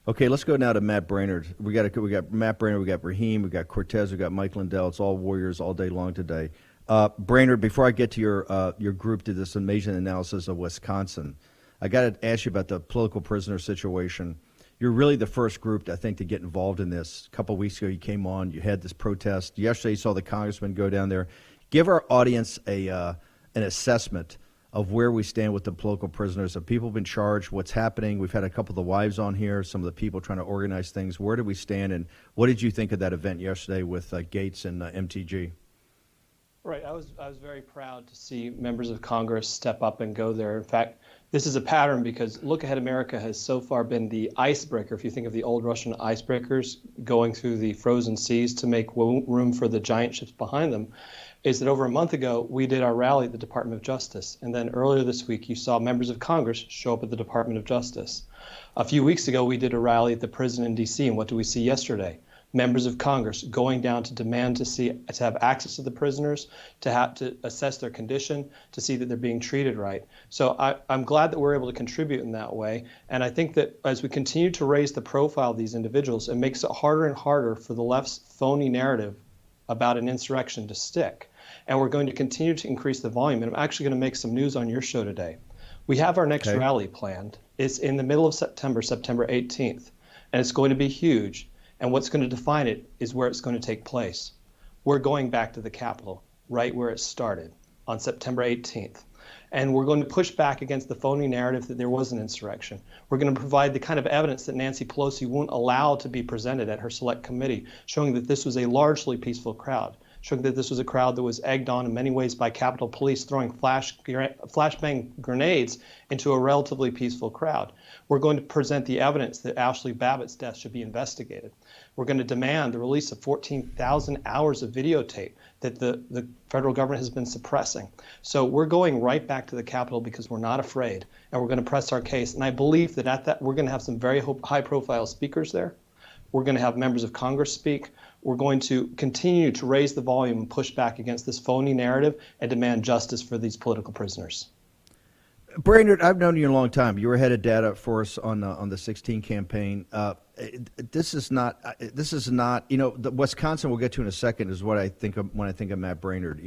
Okay, let's go now to Matt Braynard. We got Matt Braynard, we got Raheem, we got Cortez, we got Mike Lindell. It's all Warriors all day long today. Braynard, before I get to your group did this amazing analysis of Wisconsin, I got to ask you about the political prisoner situation. You're really the first group, I think, to get involved in this. A couple of weeks ago, you came on, you had this protest. Yesterday, you saw the congressman go down there. Give our audience an assessment of where we stand with the political prisoners. Have people been charged? What's happening? We've had a couple of the wives on here, some of the people trying to organize things. Where do we stand, and what did you think of that event yesterday with Gates and MTG? Right. I was very proud to see members of Congress step up and go there. In fact, this is a pattern because Look Ahead America has so far been the icebreaker. If you think of the old Russian icebreakers going through the frozen seas to make room for the giant ships behind them, is that over a month ago, we did our rally at the Department of Justice. And then earlier this week, you saw members of Congress show up at the Department of Justice. A few weeks ago, we did a rally at the prison in D.C. And what do we see yesterday? Members of Congress going down to demand to have access to the prisoners, to assess their condition, to see that they're being treated right. So I'm glad that we're able to contribute in that way. And I think that as we continue to raise the profile of these individuals, it makes it harder and harder for the left's phony narrative about an insurrection to stick. And we're going to continue to increase the volume. And I'm actually going to make some news on your show today. We have our next rally planned. It's in the middle of September, September 18th. And it's going to be huge. And what's going to define it is where it's going to take place. We're going back to the Capitol, right where it started, on September 18th. And we're going to push back against the phony narrative that there was an insurrection. We're going to provide the kind of evidence that Nancy Pelosi won't allow to be presented at her select committee, showing that this was a largely peaceful crowd, showing that this was a crowd that was egged on in many ways by Capitol Police throwing flashbang grenades into a relatively peaceful crowd. We're going to present the evidence that Ashley Babbitt's death should be investigated. We're going to demand the release of 14,000 hours of videotape that the federal government has been suppressing. So we're going right back to the Capitol because we're not afraid, and we're going to press our case. And I believe that at that we're going to have some very high-profile speakers there. We're going to have members of Congress speak. We're going to continue to raise the volume and push back against this phony narrative and demand justice for these political prisoners. Braynard, I've known you a long time. You were head of data for us on the 16 campaign. This is not. The Wisconsin we'll get to in a second is what I think of when I think of Matt Braynard.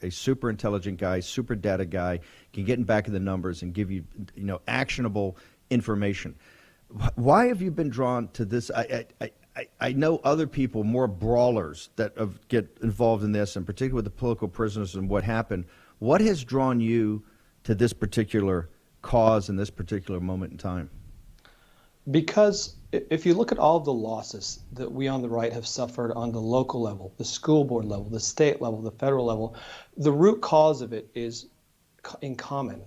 A super intelligent guy, super data guy, can get in back of the numbers and give you actionable information. Why have you been drawn to this? I know other people, more brawlers, that get involved in this, and particularly with the political prisoners and what happened. What has drawn you to this particular cause in this particular moment in time? Because if you look at all of the losses that we on the right have suffered on the local level, the school board level, the state level, the federal level, the root cause of it is in common.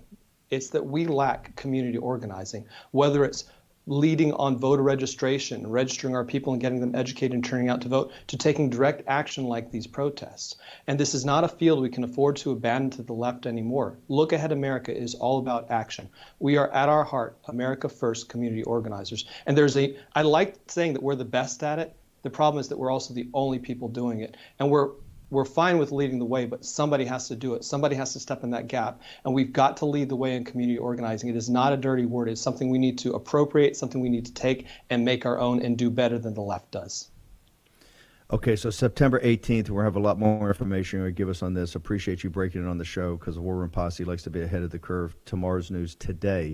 It's that we lack community organizing, whether it's leading on voter registration, registering our people and getting them educated and turning out to vote, to taking direct action like these protests. And this is not a field we can afford to abandon to the left anymore. Look Ahead America is all about action. We are at our heart America First community organizers. And I like saying that we're the best at it. The problem is that we're also the only people doing it. And we're fine with leading the way, but somebody has to do it. Somebody has to step in that gap. And we've got to lead the way in community organizing. It is not a dirty word. It's something we need to appropriate, something we need to take and make our own and do better than the left does. Okay, so September 18th, we'll have a lot more information you're going to give us on this. Appreciate you breaking it on the show because the War Room Posse likes to be ahead of the curve. Tomorrow's news today.